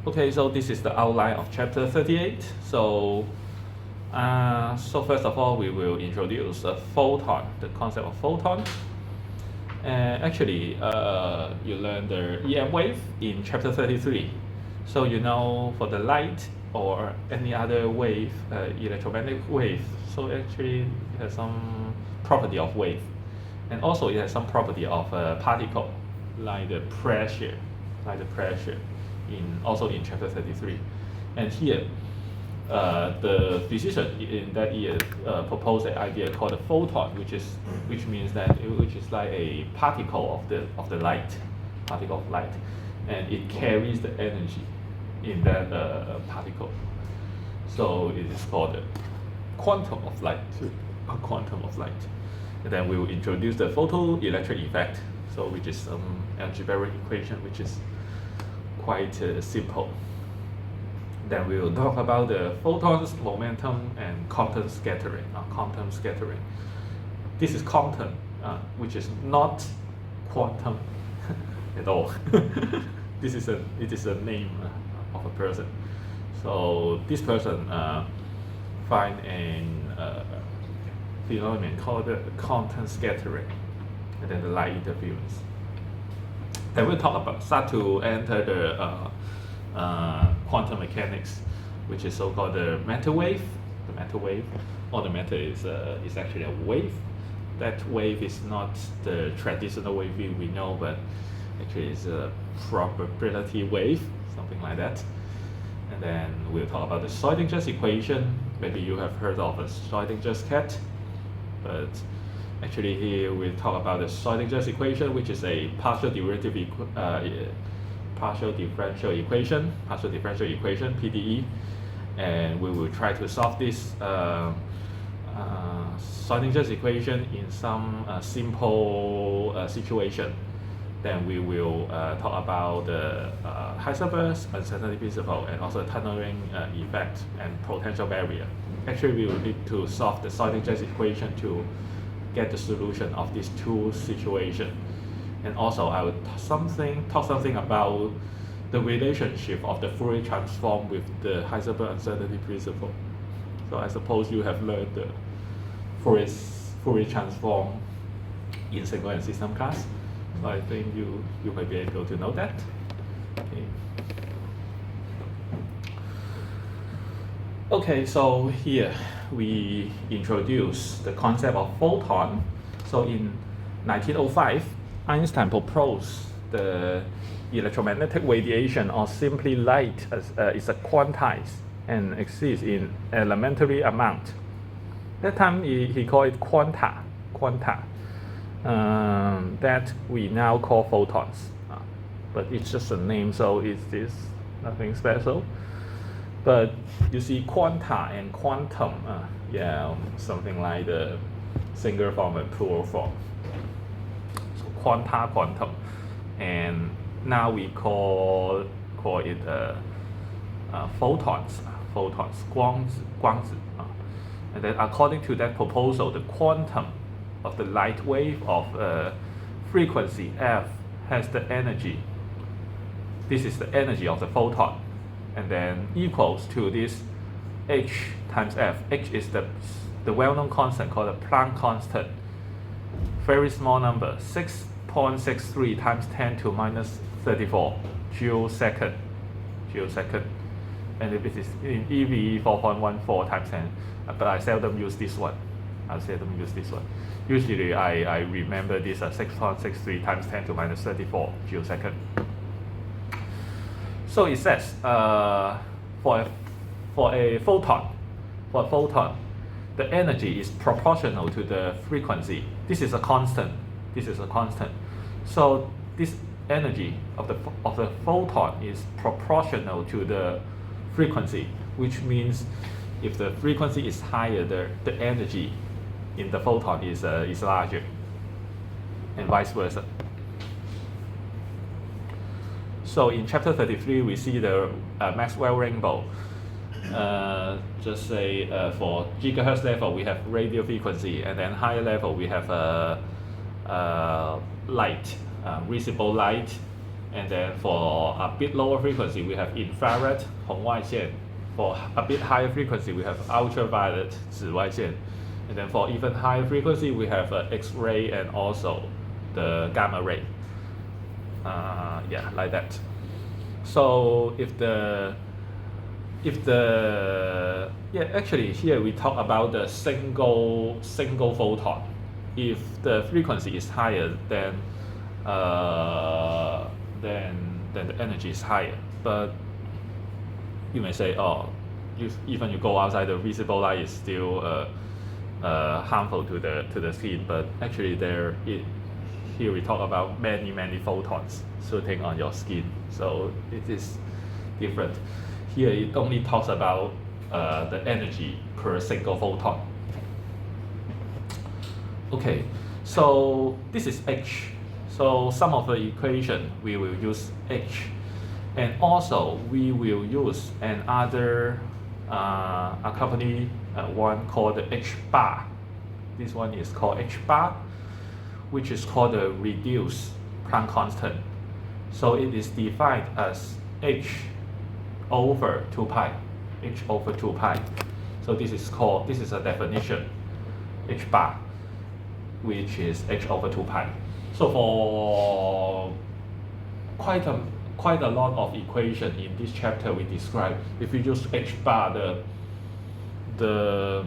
Okay, so this is the outline of chapter 38. So first of all, we will introduce a photon, the concept of photon. And actually, you learn the EM wave in chapter 33. So you know for the light or any other wave, electromagnetic wave, so actually it has some property of wave. And also it has some property of a particle, like the pressure, also in chapter 33. And here, the physician in that year proposed an idea called a photon, which means that which is like a particle of the light, and it carries the energy in that particle. So it is called a quantum of light, And then we will introduce the photoelectric effect, so which is some algebraic equation, which is quite simple. Then we will talk about the photons, momentum, and Compton scattering. This is Compton, which is not quantum at all. It is a name of a person. So this person find a phenomenon called the Compton scattering, and then the light interference. Then we'll start to enter the quantum mechanics, which is so-called the Metawave. Or the matter is actually a wave. That wave is not the traditional wave we know, but actually it's a probability wave, something like that. And then we'll talk about the Schrödinger's equation. Maybe you have heard of a Schrödinger's cat, but actually here we'll talk about the Schrödinger's equation, which is a partial differential equation, PDE, and we will try to solve this Schrödinger's equation in some simple situation. Then we will talk about the Heisenberg's uncertainty principle and also tunneling effect and potential barrier. Actually, we will need to solve the Schrödinger's equation to get the solution of these two situations. And also, I will talk something about the relationship of the Fourier transform with the Heisenberg uncertainty principle. So I suppose you have learned the Fourier transform in single and system class. So I think you might be able to know that. Okay, so here we introduce the concept of photon. So in 1905, Einstein proposed the electromagnetic radiation, or simply light, is a quantized and exists in elementary amount. That time he called it quanta, that we now call photons. But it's just a name, so it's nothing special. But you see, quanta and quantum, something like the singular form and plural form. So quanta, quantum, and now we call it photons, 光子. And then according to that proposal, the quantum of the light wave of frequency f has the energy. This is the energy of the photon, and then equals to this h times f. H is the well-known constant called the Planck constant. Very small number, 6.63 times 10 to minus 34 joule second. And if it is in EV 4.14 times 10, but I seldom use this one. Usually I remember this as 6.63 times 10 to minus 34 joule second. So it says for a photon, the energy is proportional to the frequency. This is a constant. So this energy of the photon is proportional to the frequency, which means if the frequency is higher, the energy in the photon is larger, and vice versa. So in chapter 33, we see the Maxwell rainbow. Just say for gigahertz level, we have radio frequency, and then higher level we have light, visible light, And then for a bit lower frequency, we have infrared 红外线. For a bit higher frequency, we have ultraviolet 紫外线. And then for even higher frequency, we have X-ray and also the gamma ray. Yeah, like that. So yeah, actually here we talk about the single photon. If the frequency is higher, then the energy is higher. But you may say, oh, even you go outside, the visible light is still harmful to the skin. But actually, here we talk about many photons shooting on your skin, so it is different. Here it only talks about the energy per single photon. Okay, so this is H. So some of the equation we will use H, and also we will use another accompany one called the H bar. This one is called H bar, which is called the reduced Planck constant. So it is defined as H over 2 pi, H over 2 pi. So this is a definition, H bar, which is H over 2 pi. So for quite a lot of equation in this chapter we describe, if you use H bar, the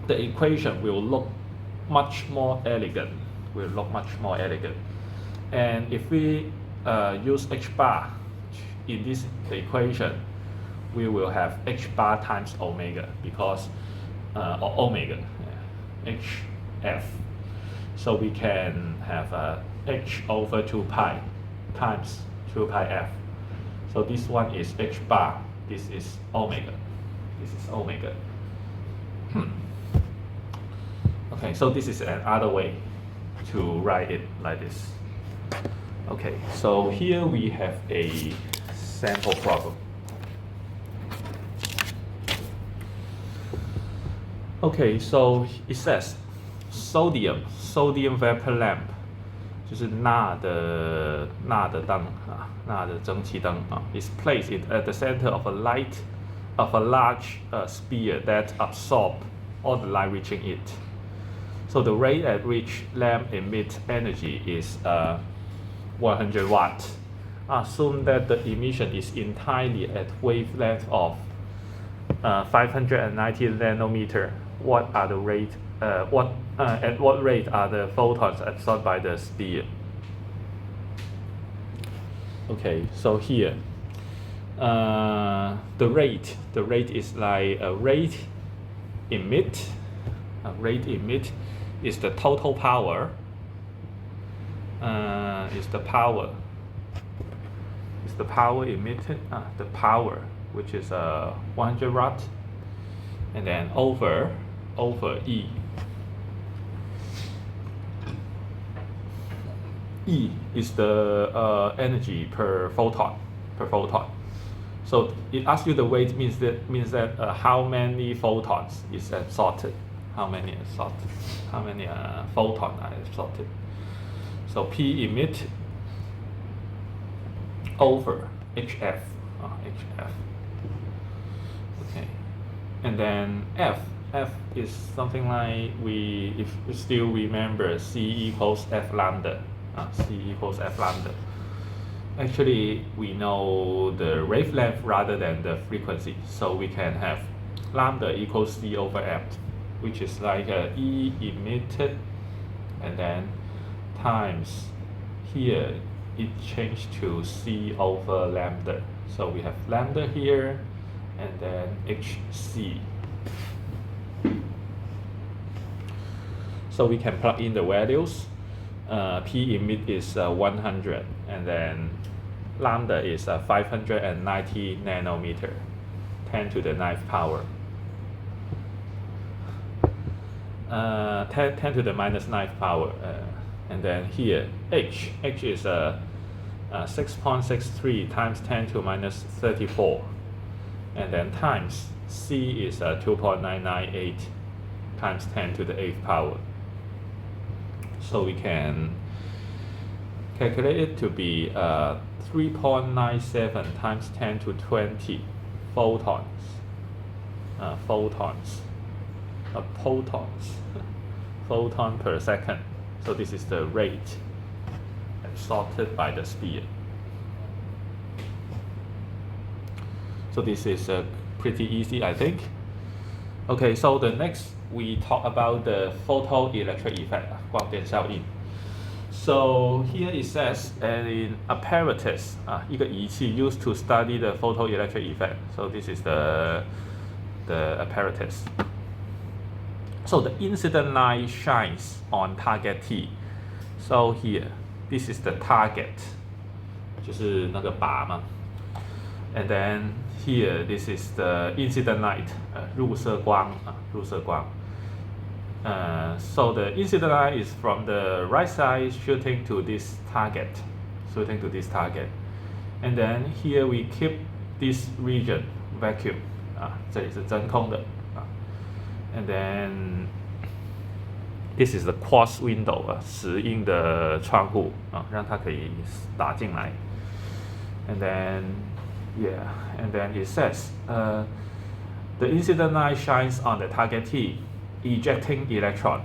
equation will look much more elegant. And if we use H bar in this equation, we will have H bar times omega, because or omega, HF. So we can have H over 2 pi times 2 pi f. So this one is H bar, this is omega. Okay, so this is another way to write it like this. Okay, so here we have a sample problem. Okay, so it says sodium vapor lamp 就是钠的灯啊，钠的蒸汽灯啊 is placed at the center of a large sphere that absorb all the light reaching it. So the rate at which lamp emits energy is 100 watts. Assume that the emission is entirely at wavelength of 590 nanometer. What are the rate? At what rate are the photons absorbed by the sphere? Okay, so here, the rate is like a rate emit. Rate emit is the total power. Is the power emitted. The power, which is 100 watt, and then over E. E is the energy per photon. So it asks you the weight means that how many photons is absorbed. How many photons are absorbed. So P emit over HF. Okay, and then F is something like if we still remember C equals F lambda. Actually, we know the wavelength rather than the frequency, so we can have lambda equals C over F, which is like E emitted, and then times here it changed to C over lambda. So we have lambda here, and then HC. So we can plug in the values. P emit is 100, and then lambda is 590 nanometer, 10 to the 9th power. 10 to the minus 9th power. And then here, H is 6.63 times 10 to minus 34. And then times C is 2.998 times 10 to the 8th power. So we can calculated to be 3.97 times 10 to 20 photons. Photons, not photons. Photon per second. So this is the rate absorbed by the sphere. So this is pretty easy, I think. Okay, so the next we talk about the photoelectric effect, 光电效应. So here it says an apparatus, 一个仪器 used to study the photoelectric effect. So this is the apparatus. So the incident light shines on target T. So here, this is the target, 就是那个靶嘛. And then here, this is the incident light, 入射光, 入射光. So the incident light is from the right side shooting to this target, And then here we keep this region vacuum, 这里是真空的. And then this is the quartz window, 石英的窗户, 让它可以打进来. And then and then it says the incident light shines on the target T, ejecting electron.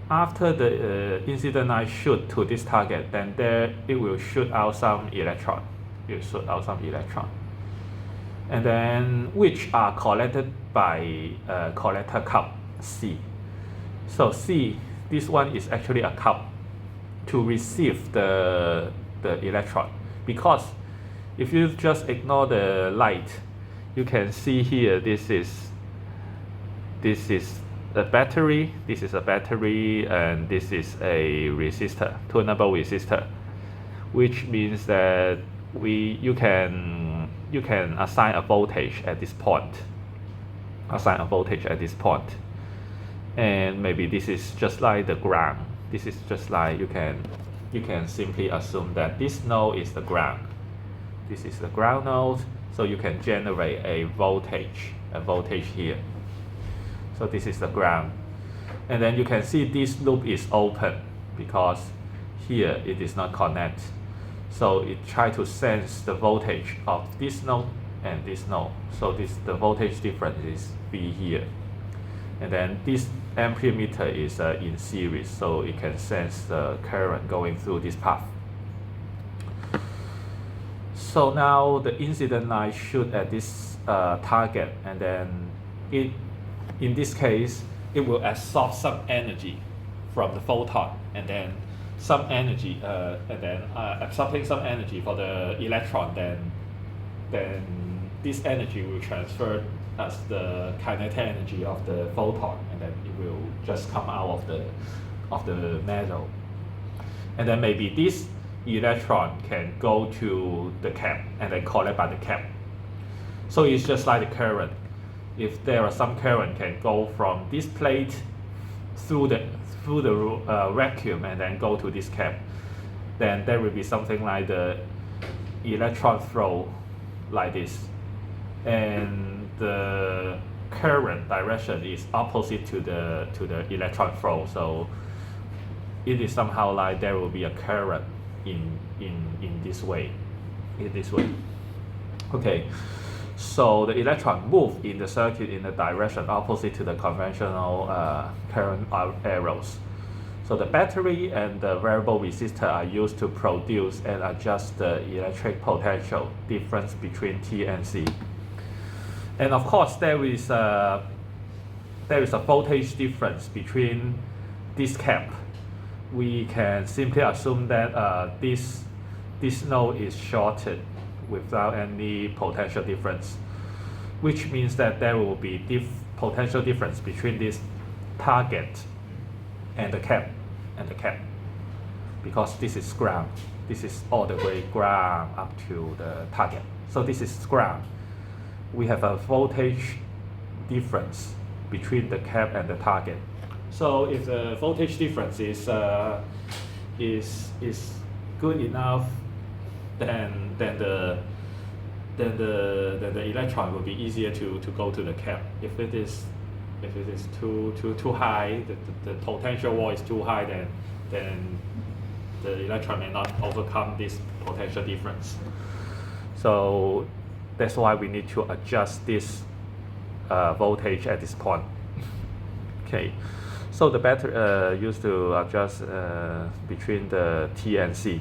After the incident light shoot to this target, then there it will shoot out some electron. And then which are collected by collector cup C. So C, this one is actually a cup to receive the electron, because if you just ignore the light, you can see here this is a battery, and this is a resistor, tunable resistor, which means that you can assign a voltage at this point. And maybe this is just like the ground. This is just like you can simply assume that this node is the ground. This is the ground node, so you can generate a voltage here. So this is the ground. And then you can see this loop is open because here it is not connected. So it tries to sense the voltage of this node and this node. So the voltage difference is V here. And then this amperemeter is in series, so it can sense the current going through this path. So now the incident light shoot at this target, and then in this case, it will absorb some energy from the photon, and then some energy, absorbing some energy for the electron. Then this energy will transfer as the kinetic energy of the photon, and then it will just come out of the metal. And then maybe this electron can go to the cap and then collect by the cap. So it's just like the current. If there are some current can go from this plate through the vacuum and then go to this cap, then there will be something like the electron flow like this, and the current direction is opposite to the electron flow. So it is somehow like there will be a current in this way. Okay, so the electron move in the circuit in the direction opposite to the conventional current arrows. So the battery and the variable resistor are used to produce and adjust the electric potential difference between T and C. And of course, there is a voltage difference between this cap. We can simply assume that this node is shorted without any potential difference, which means that there will be potential difference between this target and the cap, because this is ground. This is all the way ground up to the target. So this is ground. We have a voltage difference between the cap and the target. So if the voltage difference is good enough, then the electron will be easier to go to the cap. If it is too high, the potential wall is too high, then The electron may not overcome this potential difference. So that's why we need to adjust this voltage at this point. Okay, so the battery used to adjust between the T and C.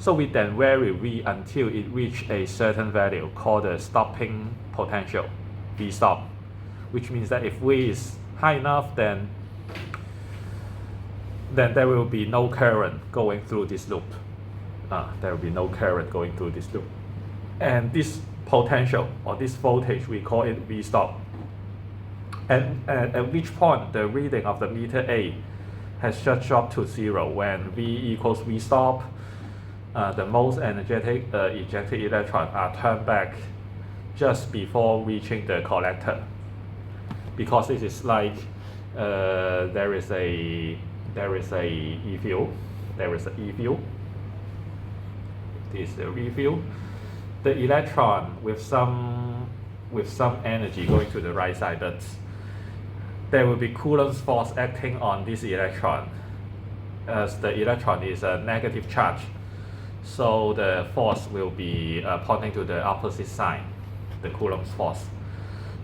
So we then vary V until it reach a certain value called the stopping potential, V stop, which means that if V is high enough, then there will be no current going through this loop. There will be no current going through this loop. And this potential or this voltage, we call it V stop. And at which point the reading of the meter A has just dropped to 0 when V equals V stop. The most energetic ejected electrons are turned back just before reaching the collector, because this is like there is a E field, this is the E field. The electron with some energy going to the right side, but there will be Coulomb's force acting on this electron, as the electron is a negative charge. So the force will be pointing to the opposite sign, the Coulomb's force.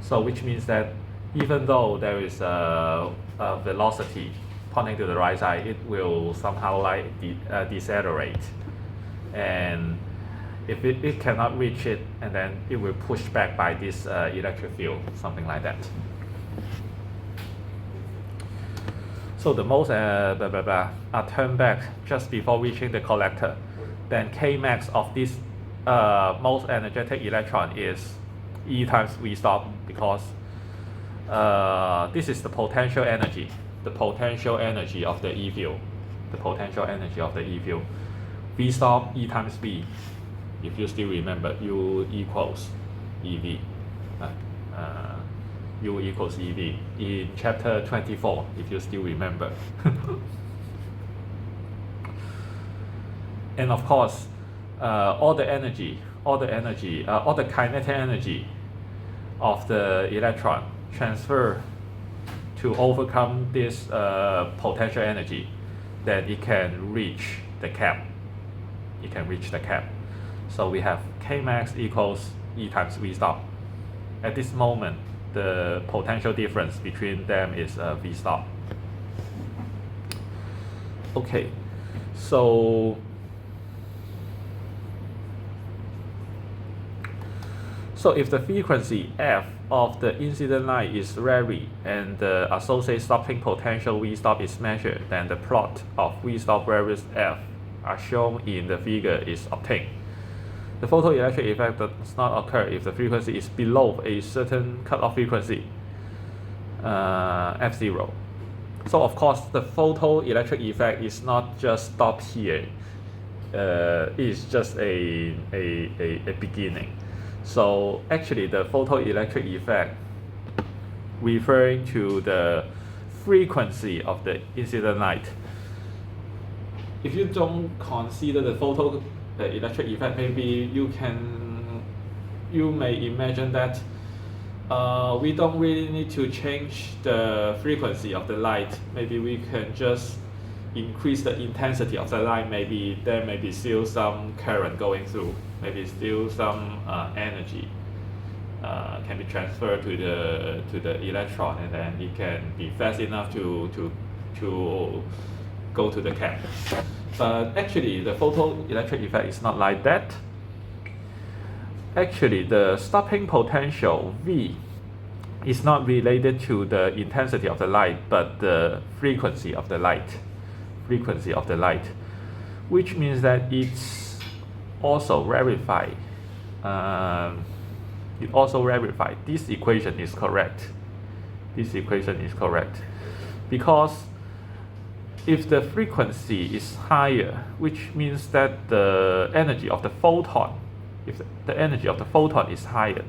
So which means that even though there is a velocity pointing to the right side, it will somehow like decelerate. And if it cannot reach it, and then it will push back by this electric field, something like that. So the most are turned back just before reaching the collector. Then K max of this most energetic electron is E times V stop, because this is the potential energy of the E field, V stop E times V. If you still remember, U equals EV. U equals EV in chapter 24, if you still remember. And of course, all the kinetic energy of the electron transfer to overcome this potential energy, then it can reach the cap. So we have K max equals E times V stop. At this moment, the potential difference between them is V stop. Okay, so if the frequency f of the incident light is varied and the associated stopping potential V stop is measured, then the plot of V stop various f as shown in the figure is obtained. The photoelectric effect does not occur if the frequency is below a certain cutoff frequency, f0. So of course, the photoelectric effect is not just stopped here. It's just a beginning. So actually, the photoelectric effect referring to the frequency of the incident light. If you don't consider the photoelectric effect, maybe you may imagine that we don't really need to change the frequency of the light. Maybe we can just increase the intensity of the light. Maybe there may be still some current going through. Maybe still some energy can be transferred to the electron, and then it can be fast enough to go to the cap. But actually, the photoelectric effect is not like that. Actually, the stopping potential V is not related to the intensity of the light, but the frequency of the light. Which means that it's also verified. This equation is correct. Because if the frequency is higher, which means that the energy of the photon, is higher,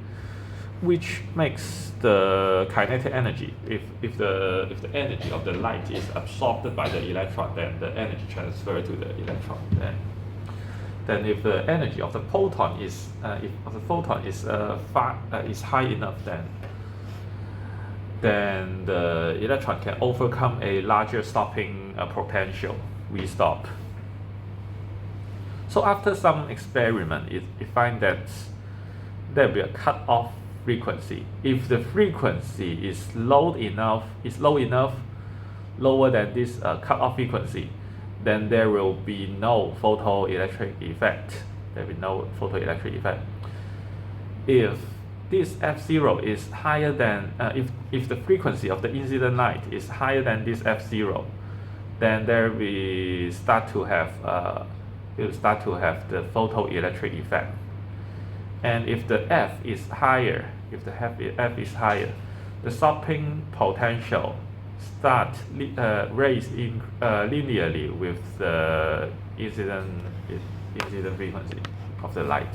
which makes the kinetic energy, if the energy of the light is absorbed by the electron, then the energy transfer to the electron. Then if the energy of the photon is high enough, then the electron can overcome a larger stopping potential, V stop. So after some experiment, it find that there will be a cut-off frequency. If the frequency is low enough, lower than this cut-off frequency, then there will be no photoelectric effect. There will be no photoelectric effect. If this F0 is higher than, if the frequency of the incident light is higher than this F0, then there we start to have the photoelectric effect. And if the F is higher, the stopping potential start raise in linearly with the incident frequency of the light.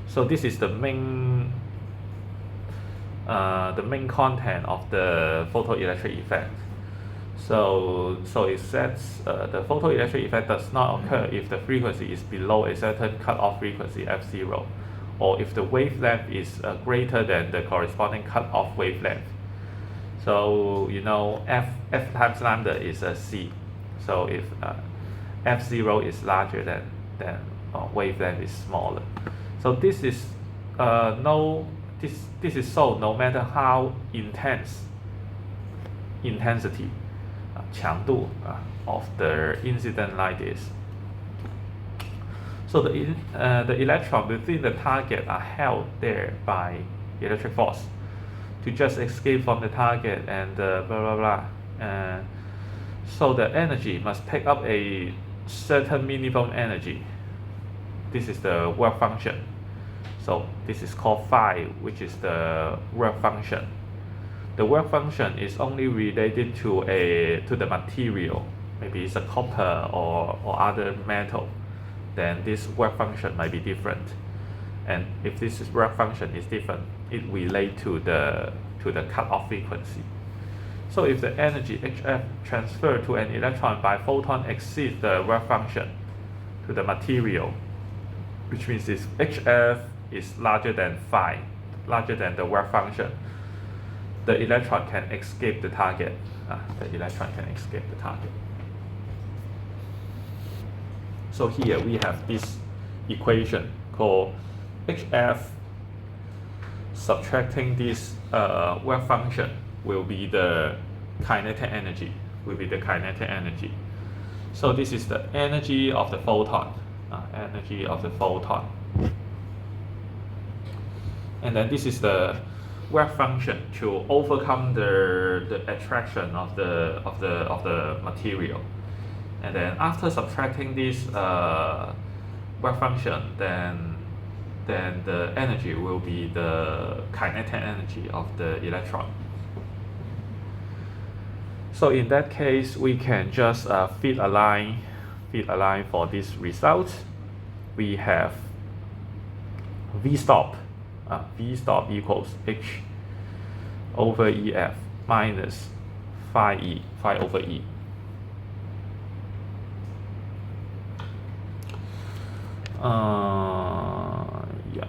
So this is the main content of the photoelectric effect. So it says the photoelectric effect does not occur if the frequency is below a certain cutoff frequency F0, or if the wavelength is greater than the corresponding cutoff wavelength. So you know F times lambda is a C. So if F0 is larger than wavelength is smaller. So this is this is so no matter how intensity 强度 of the incident light is. So the electron within the target are held there by electric force to just escape from the target and blah blah blah. So the energy must pick up a certain minimum energy. This is the work function. So this is called phi, which is the work function. The work function is only related to the material. Maybe it's a copper or other metal. Then this work function might be different. And if this work function is different, it relates to the cutoff frequency. So if the energy HF transferred to an electron by photon exceeds the work function to the material, which means if HF is larger than phi, larger than the work function, the electron can escape the target. So here we have this equation called HF subtracting this work function will be the kinetic energy. So this is the energy of the photon. And then this is the work function to overcome the attraction of the material. And then after subtracting this work function, then the energy will be the kinetic energy of the electron. So in that case, we can just fit a line for this result. We have V stop equals H over EF minus phi over E. Yeah.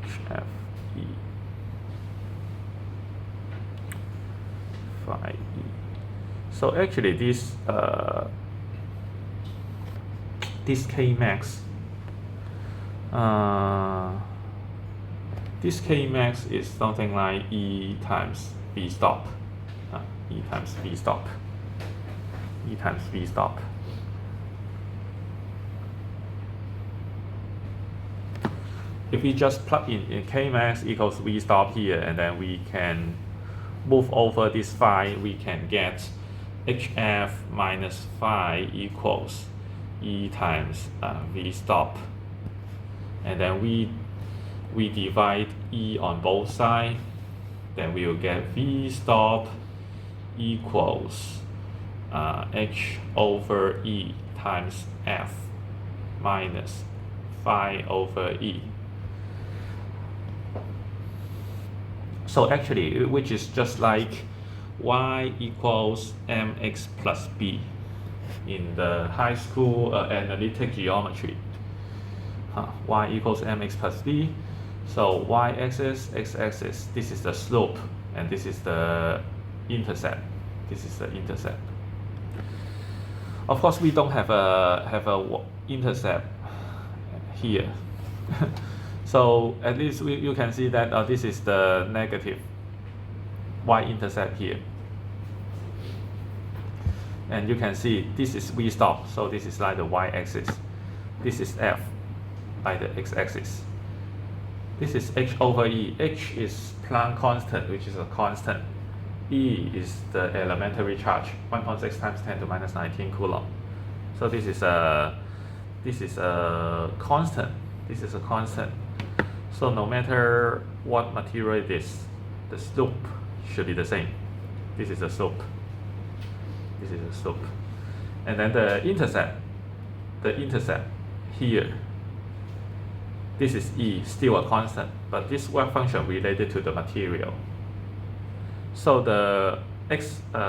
HF E phi E. So actually this Kmax is something like E times V stop. E times V stop. If we just plug in Kmax equals V stop here, and then we can move over this phi, we can get HF minus phi equals E times V stop. And then we divide E on both sides, then we will get V stop equals H over E times F minus phi over E. So actually, which is just like Y equals mx plus b in the high school analytic geometry. Y equals mx plus b. So y-axis, x-axis, this is the slope, and this is the intercept. Of course, we don't have a intercept here. So at least you can see that this is the negative y-intercept here. And you can see this is v stop, so this is like the y-axis. This is f, like the x-axis. This is h over e. H is Planck constant, which is a constant. E is the elementary charge, 1.6 times 10 to minus 19 coulomb. So this is a constant. This is a constant. So no matter what material it is, the slope should be the same. This is the slope. This is the slope. And then the intercept here, this is E, still a constant, but this work function related to the material. So the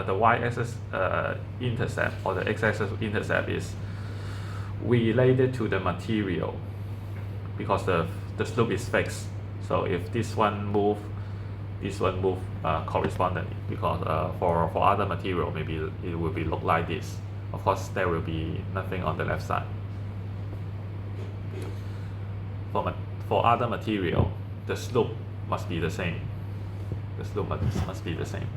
y-axis intercept or the x-axis intercept is related to the material because the slope is fixed. So if this one move correspondingly, because for other material maybe it will be look like this. Of course, there will be nothing on the left side. For other material, the slope must be the same. The slope must be the same.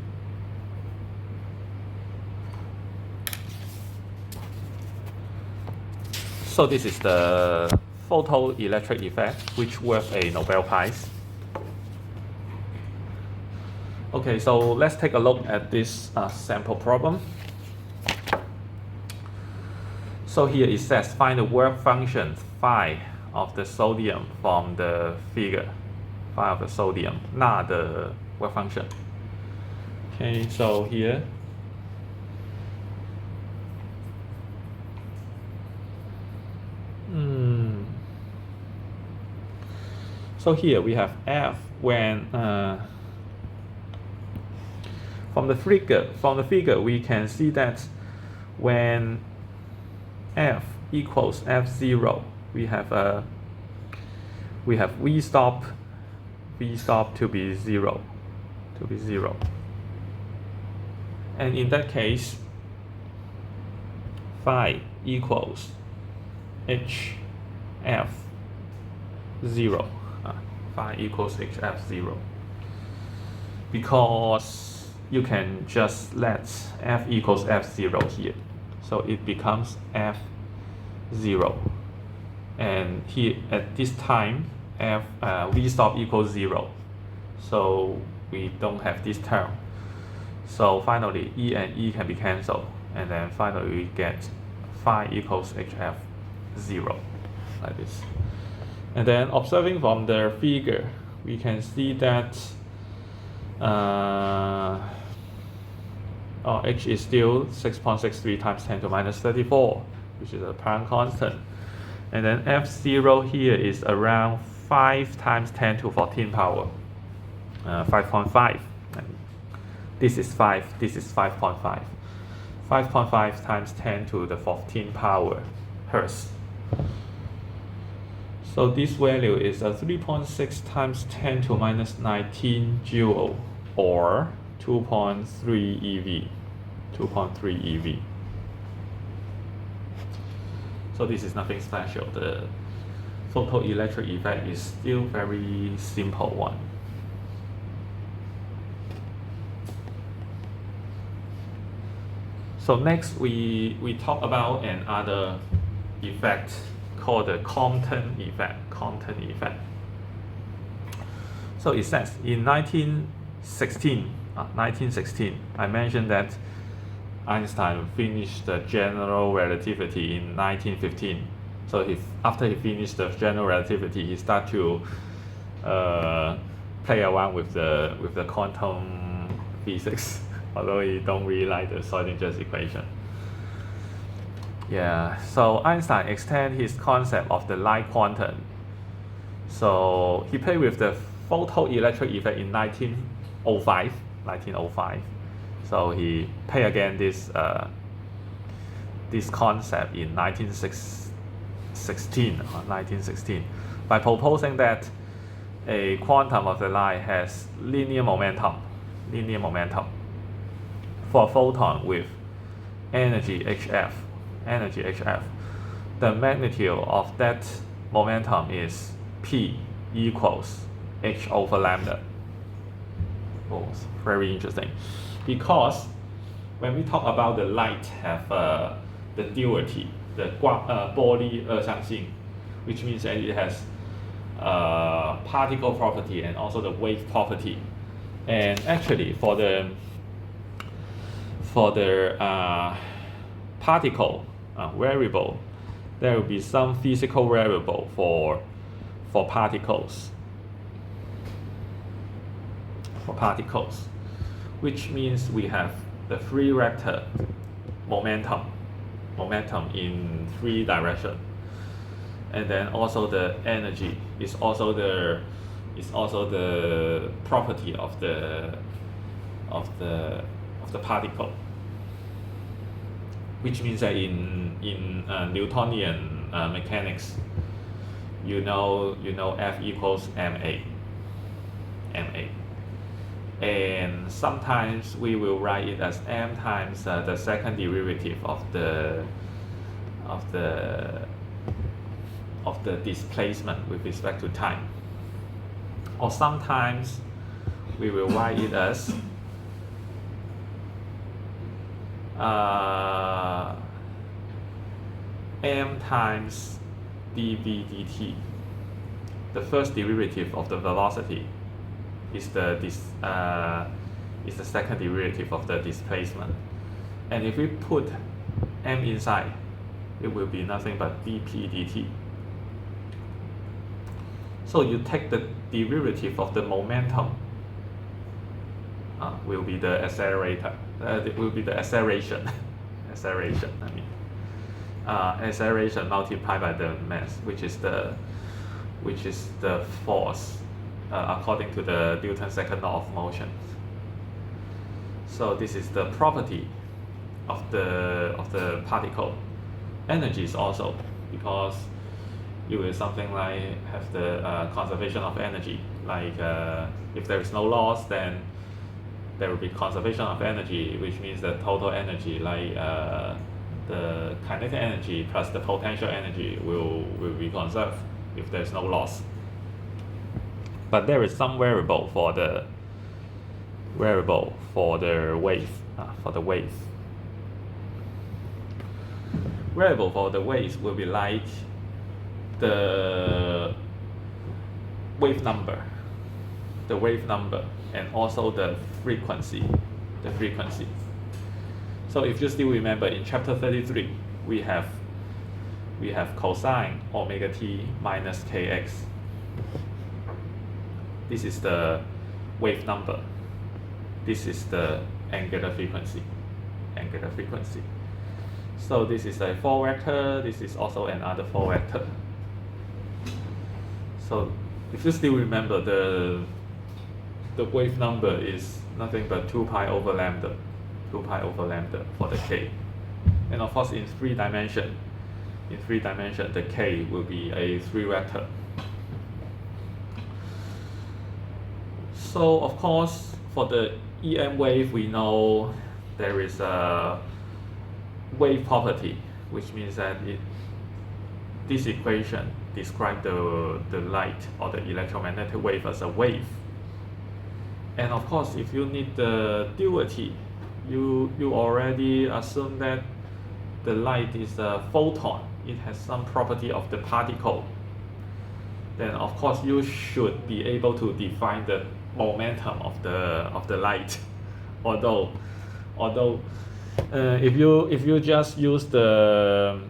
So this is the photoelectric effect, which worth a Nobel Prize. Okay, so let's take a look at this sample problem. So here it says find the work function phi of the sodium from the figure. Phi of the sodium, not the work function. Okay, so here so here we have F when from the figure we can see that when F equals F0, we have V stop to be zero, and in that case phi equals HF0. Phi equals HF0 because you can just let F equals F0 here, so it becomes F0, and here at this time V stop equals 0, so we don't have this term. So finally E and E can be cancelled, and then finally we get phi equals HF0 like this. And then observing from the figure, we can see that H is still 6.63 times 10 to minus 34, which is a Planck constant. And then F0 here is around 5 times 10 to 14 power, 5.5. This is 5, this is 5.5. 5.5 times 10 to the 14 power Hertz. So this value is 3.6 times 10 to minus 19 joule, or 2.3 eV. 2.3 eV. So this is nothing special. The photoelectric effect is still very simple one. So next we talk about another effect called the Compton effect. So it says in 1916, I mentioned that Einstein finished the general relativity in 1915. So after he finished the general relativity, he started to play around with the quantum physics, although he don't really like the Schrödinger's equation. Yeah, so Einstein extended his concept of the light quantum. So he played with the photoelectric effect in 1905. So he played again this concept in 1916 by proposing that a quantum of the light has linear momentum for a photon with energy HF energy HF, the magnitude of that momentum is P equals h over lambda. Oh, it's very interesting, because when we talk about the light have the duality, the 波粒二象性, which means that it has particle property and also the wave property. And actually for the particle variable, there will be some physical variable for particles. Which means we have the free vector momentum in 3 directions, and then also the energy is also the property of the particle, which means that in Newtonian mechanics, you know F equals ma, and sometimes we will write it as m times the second derivative of the displacement with respect to time, or sometimes we will write it as m times dv dt. The first derivative of the velocity is the second derivative of the displacement, and if we put m inside, it will be nothing but dp dt. So you take the derivative of the momentum, will be the accelerator. It will be the acceleration. Acceleration multiplied by the mass, which is the force according to the Newton's second law of motion. So this is the property of the particle. Energy is also, because you will something like have the conservation of energy. Like if there is no loss, then there will be conservation of energy, which means the total energy, like the kinetic energy plus the potential energy, will be conserved if there is no loss. But there is some variable for the wave. Variable for the waves will be like the wave number, and also the frequency. So if you still remember, in chapter 33, we have cosine omega t minus kx. This is the wave number. This is the angular frequency. So this is a 4 vector. This is also another 4 vector. So if you still remember, the wave number is nothing but 2 pi over lambda for the k. And of course, in 3 dimension, the k will be a 3 vector. So of course, for the EM wave, we know there is a wave property, which means that this equation describes the light or the electromagnetic wave as a wave. And of course, if you need the duality, you already assume that the light is a photon. It has some property of the particle. Then of course you should be able to define the momentum of the light. Although if you just use the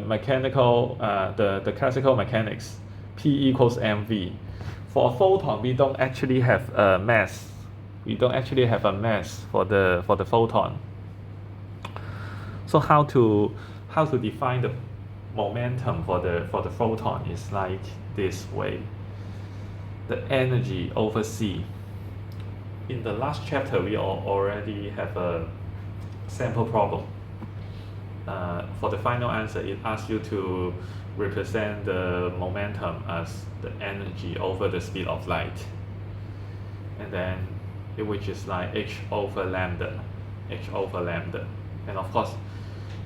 mechanical the classical mechanics, P equals mv. For a photon, we don't actually have a mass. For the photon. So how to define the momentum for the photon is like this way. The energy over c. In the last chapter, we already have a sample problem. For the final answer, it asks you to represent the momentum as the energy over the speed of light, and then which is like h over lambda. And of course,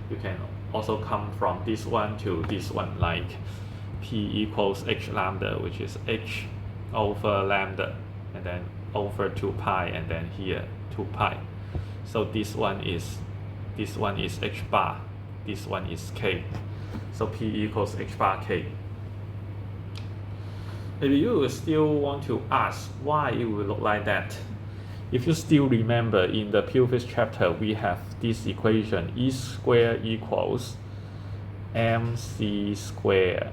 you can also come from this one to this one, like P equals H lambda, which is H over lambda, and then over 2 pi, and then here 2 pi. So this one is H bar, this one is K. So P equals H bar K. If you still want to ask why it will look like that, if you still remember in the previous chapter, we have this equation E squared equals mc squared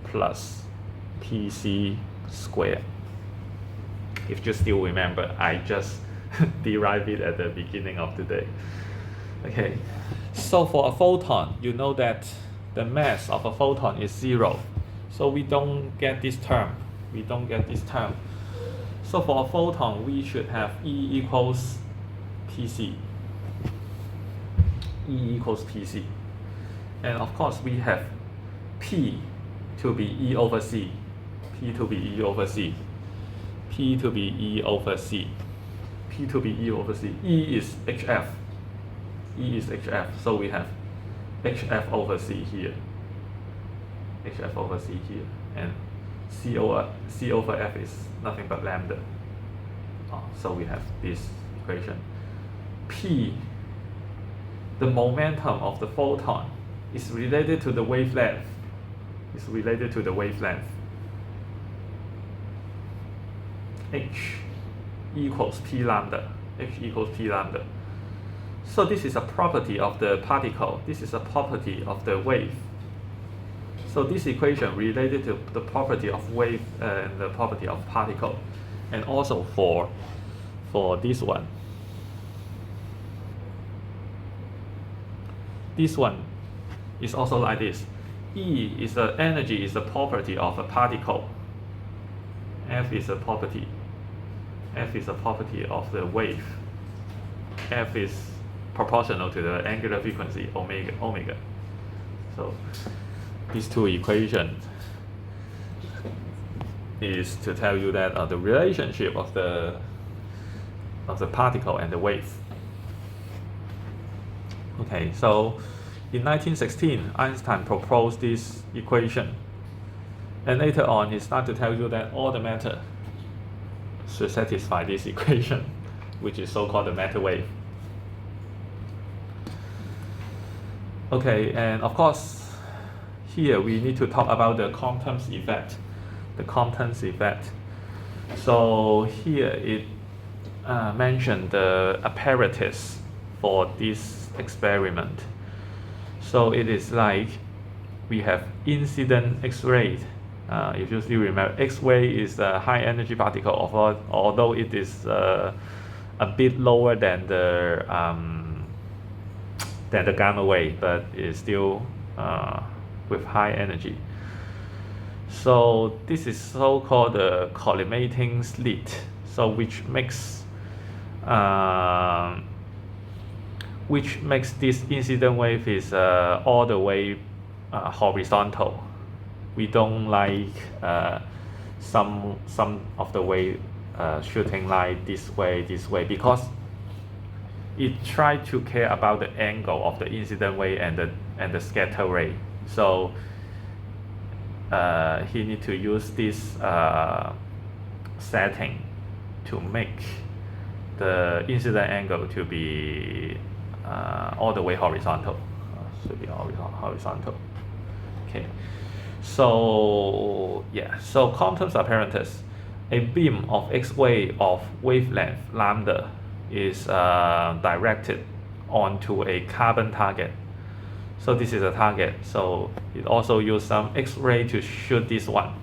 plus pc squared. If you still remember, I just derived it at the beginning of today. Okay, so for a photon, you know that the mass of a photon is 0. So we don't get this term. So for a photon, we should have E equals Pc. E equals Pc. And of course, we have P to be E over C. P to be E over C. P to be E over C. P to be E over C. E is HF. E is HF. So we have HF over C here. HF over C here. And C over F is nothing but lambda. So we have this equation. P, the momentum of the photon, is related to the wavelength. H equals P lambda. So this is a property of the particle. This is a property of the wave. So this equation related to the property of wave and the property of particle, and also for this one. This one is also like this. E is the energy is the property of a particle. F is a property. F is a property of the wave. F is proportional to the angular frequency omega. So these two equations is to tell you that the relationship of the particle and the wave. Okay, so in 1916, Einstein proposed this equation, and later on he started to tell you that all the matter should satisfy this equation, which is so-called the Metawave. Okay, and of course, here we need to talk about the Compton's effect. So here it mentioned the apparatus for this experiment. So it is like we have incident X-ray. If you still remember, X-ray is a high energy particle, although it is a bit lower than the gamma wave, but it's still with high energy. So this is so-called the collimating slit. So which makes this incident wave is all the way horizontal. We don't like some of the wave shooting like this way, because it tries to care about the angle of the incident wave and the scatter ray. So he need to use this setting to make the incident angle to be all the way horizontal. Should be horizontal. Okay. So yeah. So Compton's apparatus, a beam of X-ray of wavelength lambda is directed onto a carbon target. So this is a target. So it also uses some X-ray to shoot this one.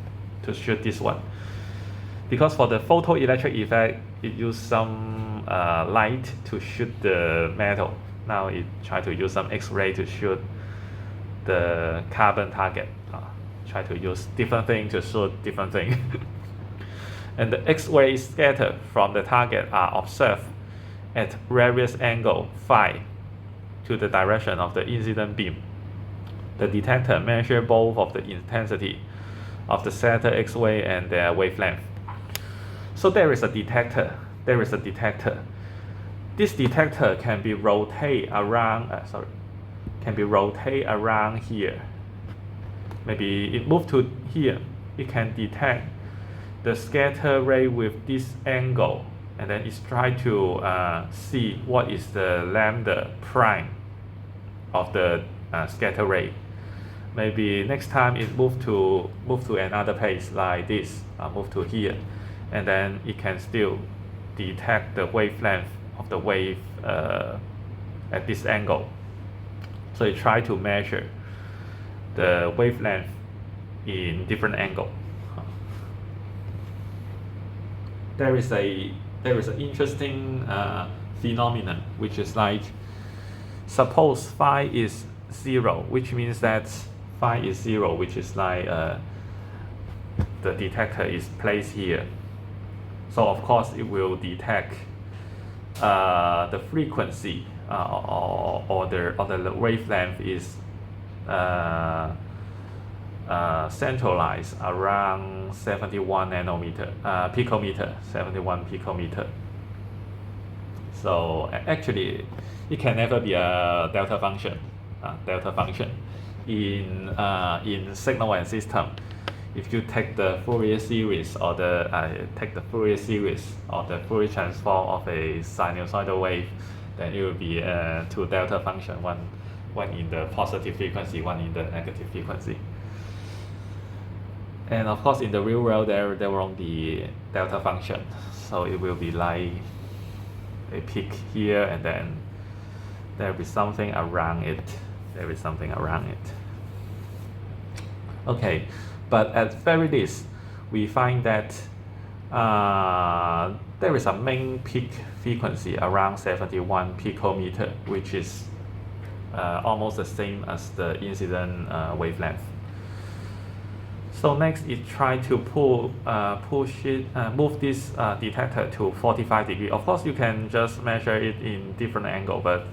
Because for the photoelectric effect, it used some light to shoot the metal. Now it try to use some X-ray to shoot the carbon target. Try to use different thing to shoot different thing. And the X-ray scattered from the target are observed at various angle phi to the direction of the incident beam. The detector measures both of the intensity of the scattered X-ray and their wavelength. So there is a detector. This detector can be rotated around. can be rotated around here. Maybe it moved to here. It can detect the scatter ray with this angle, and then it's try to see what is the lambda prime of the scatter ray. Maybe next time it move to another place like this, move to here, and then it can still detect the wavelength of the wave at this angle. So it try to measure the wavelength in different angle. There is an interesting phenomenon, which is like, suppose phi is 0, which means that phi is 0, which is like the detector is placed here. So of course it will detect the frequency or the wavelength is centralized around 71 nanometer, picometer, 71 picometer. So actually, it can never be a delta function. In signal and system, if you take the Fourier series or the Fourier transform of a sinusoidal wave, then it will be two delta function, one in the positive frequency, one in the negative frequency. And of course, in the real world, there won't be delta function, so it will be like a peak here, and then there will be something around it. Okay, but at very least, we find that there is a main peak frequency around 71 picometer, which is almost the same as the incident wavelength. So next, it try to move this detector to 45 degree. Of course, you can just measure it in different angle, but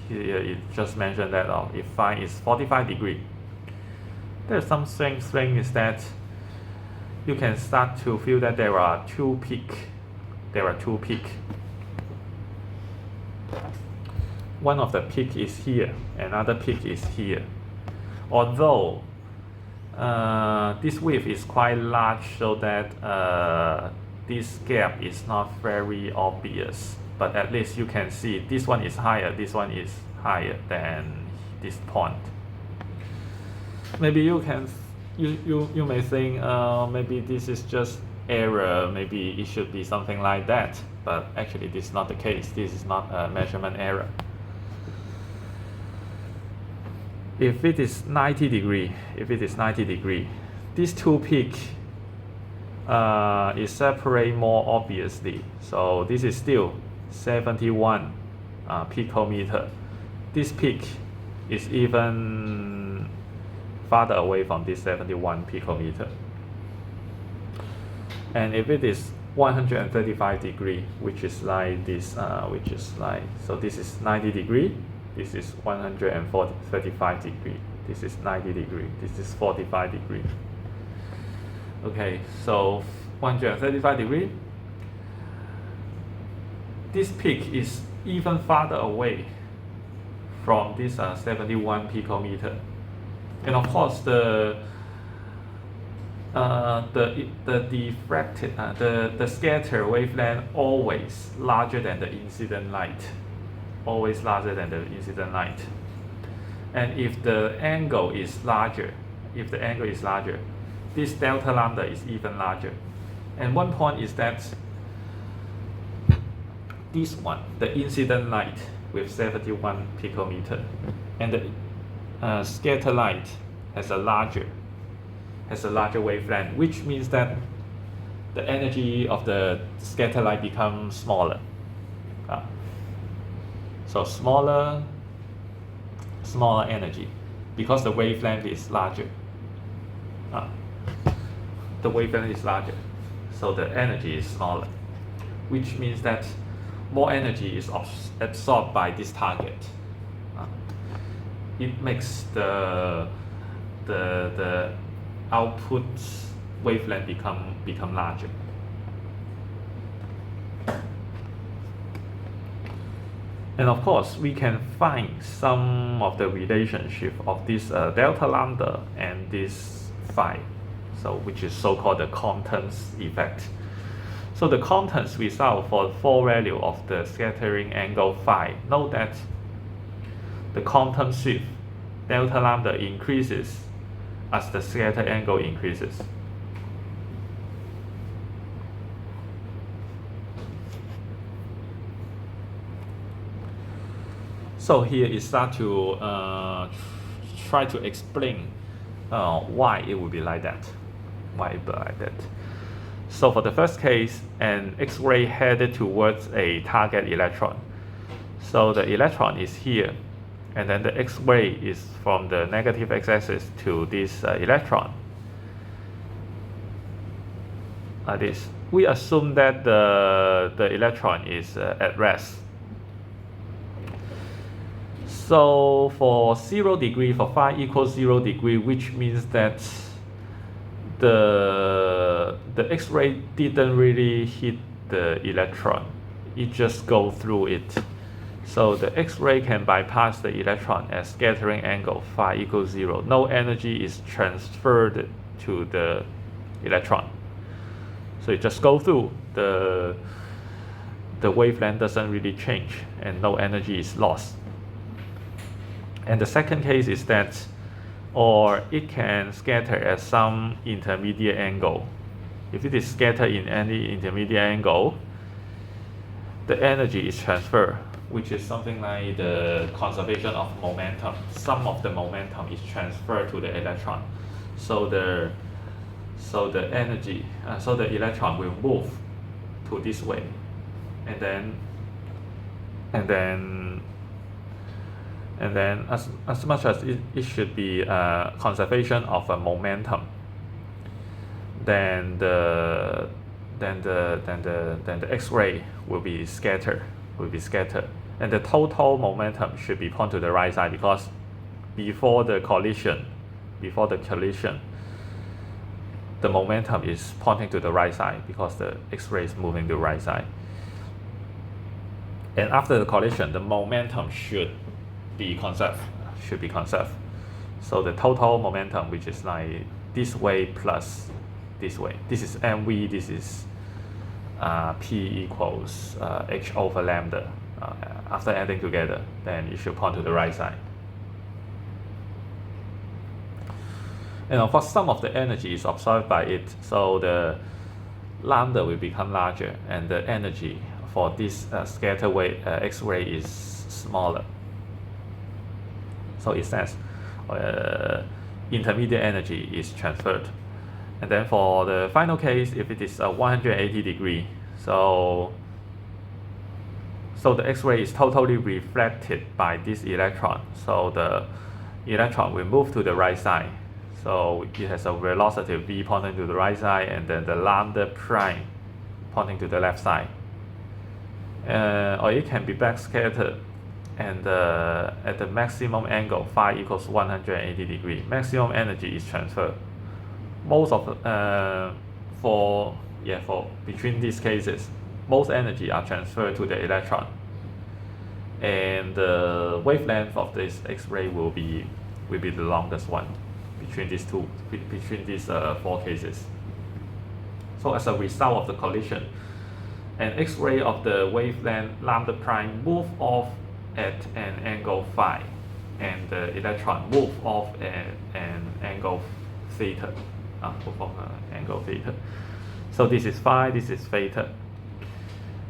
here it just mentioned that if phi is 45 degree, there's some strange thing is that you can start to feel that there are two peak. One of the peak is here, another peak is here. Although this width is quite large, so that this gap is not very obvious, but at least you can see this one is higher than this point. Maybe you may think maybe this is just error, maybe it should be something like that, but actually this is not the case. This is not a measurement error. If it is 90 degree, these two peaks is separate more obviously. So this is still 71 picometer. This peak is even farther away from this 71 picometer. And if it is 135 degree, which is like this, so this is 90 degree, this is 135 degree, this is 90 degree, this is 45 degree. Okay, so 135 degree, this peak is even farther away from this 71 picometer. And of course, the diffracted, the scatter wavelength always larger than the incident light, And if the angle is larger, this delta lambda is even larger. And one point is that this one, the incident light with 71 picometer, and the scatter light has a larger wavelength, which means that the energy of the scatter light becomes smaller. So smaller energy, because the wavelength is larger. The wavelength is larger, so the energy is smaller, which means that more energy is absorbed by this target. It makes the output wavelength become larger. And of course, we can find some of the relationship of this delta lambda and this phi, so which is so-called the Compton's effect. So the Compton's result for 4 value of the scattering angle phi, note that the Compton shift delta lambda increases as the scatter angle increases. So here it start to try to explain why it would be like that. Why it would be like that. So for the first case, an X-ray headed towards a target electron. So the electron is here, and then the X-ray is from the negative x-axis to this electron. Like this. We assume that the electron is at rest. So for 0 degree, for phi equals 0 degree, which means that the X-ray didn't really hit the electron. It just go through it. So the X-ray can bypass the electron at scattering angle phi equals 0. No energy is transferred to the electron. So it just go through. The wavelength doesn't really change and no energy is lost. And the second case is that, or it can scatter at some intermediate angle. If it is scattered in any intermediate angle, the energy is transferred, which is something like the conservation of momentum. Some of the momentum is transferred to the electron. So the energy, so the electron will move to this way, and then as much as it should be conservation of a momentum, then the X-ray will be scattered, and the total momentum should be pointed to the right side, because before the collision, the momentum is pointing to the right side because the X-ray is moving to the right side. And after the collision, the momentum should be conserved. So the total momentum, which is like this way plus this way. This is mv. This is p equals h over lambda. After adding together, then it should point to the right side. And of course, some of the energy is absorbed by it, so the lambda will become larger, and the energy for this scatter wave X-ray is smaller. So it says intermediate energy is transferred. And then for the final case, if it is 180 degree, so the X-ray is totally reflected by this electron. So the electron will move to the right side. So it has a velocity v pointing to the right side, and then the lambda prime pointing to the left side. Or it can be backscattered, and at the maximum angle phi equals 180 degree, maximum energy is transferred. Most of for between these cases, most energy are transferred to the electron, and the wavelength of this X-ray will be the longest one between these four cases. So as a result of the collision, an X-ray of the wavelength lambda prime move off at an angle phi, and the electron move off at an angle theta. So this is phi, this is theta,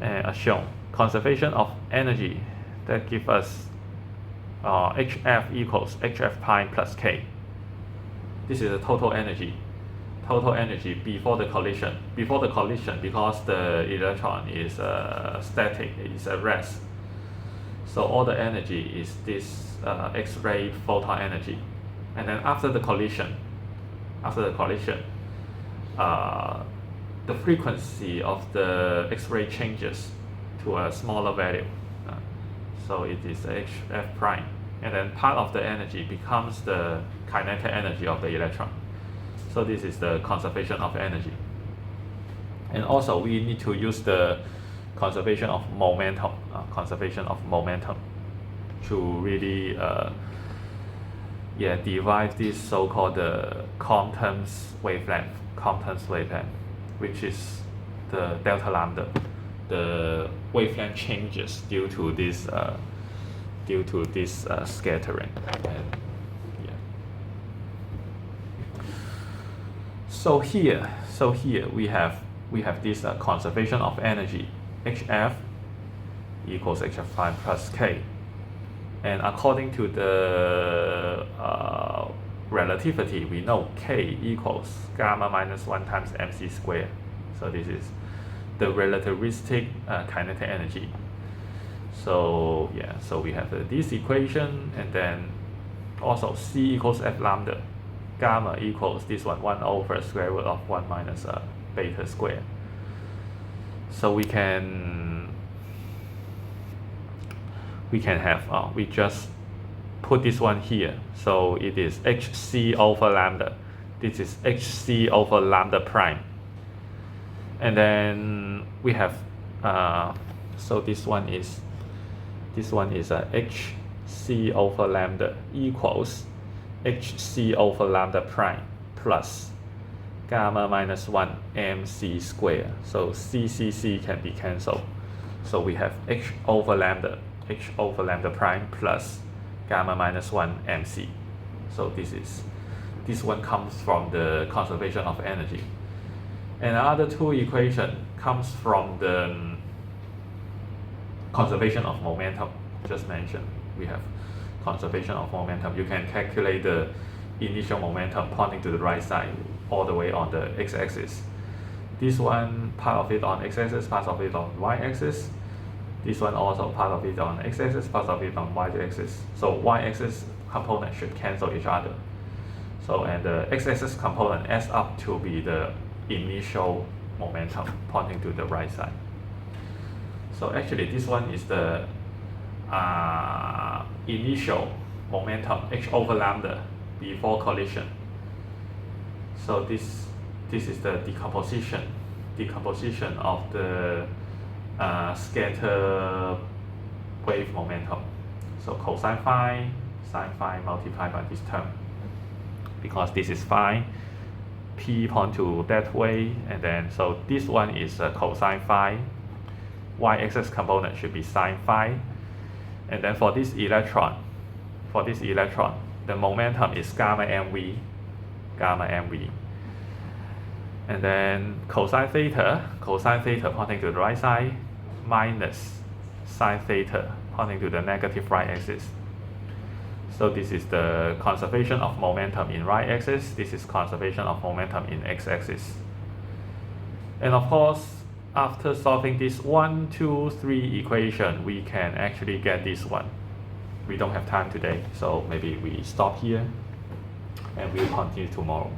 as shown. Conservation of energy, that gives us HF equals HF prime plus K. This is the total energy before the collision. Because the electron is static, it is at rest. So all the energy is this X-ray photon energy. And then after the collision, the frequency of the X-ray changes to a smaller value. So it is HF prime. And then part of the energy becomes the kinetic energy of the electron. So this is the conservation of energy. And also we need to use the conservation of momentum, to really derive this so-called Compton's wavelength, which is the delta lambda. The wavelength changes due to this scattering. And so here we have this conservation of energy, HF equals HF prime plus K, and according to the relativity, we know K equals gamma minus 1 times mc squared. So this is the relativistic kinetic energy. So so we have this equation, and then also C equals F lambda, gamma equals this one 1 over square root of 1 minus beta squared. So we can have we just put this one here, so it is hc over lambda. This is hc over lambda prime, and then we have so this one is hc over lambda equals hc over lambda prime plus gamma minus 1 mc squared. So c can be cancelled, so we have h over lambda prime plus gamma minus 1 mc. So this one comes from the conservation of energy, and the other two equation comes from the conservation of momentum. Just mentioned, we have conservation of momentum. You can calculate the initial momentum pointing to the right side all the way on the x-axis. This one, part of it on x-axis, part of it on y-axis. This one also part of it on x-axis, part of it on y-axis. So y-axis component should cancel each other. So, and the x-axis component adds up to be the initial momentum pointing to the right side. So actually this one is the initial momentum h over lambda before collision. So this is the decomposition of the scatter wave momentum. So cosine phi, sine phi multiplied by this term, because this is phi, p point to that way, and then so this one is cosine phi, y-axis component should be sine phi, and then for this electron, the momentum is gamma mv, and then cosine theta pointing to the right side minus sine theta pointing to the negative right axis. So this is the conservation of momentum in right axis, this is conservation of momentum in x-axis. And of course, after solving this 1, 2, 3 equation, we can actually get this one. We don't have time today, so maybe we stop here and we'll continue tomorrow.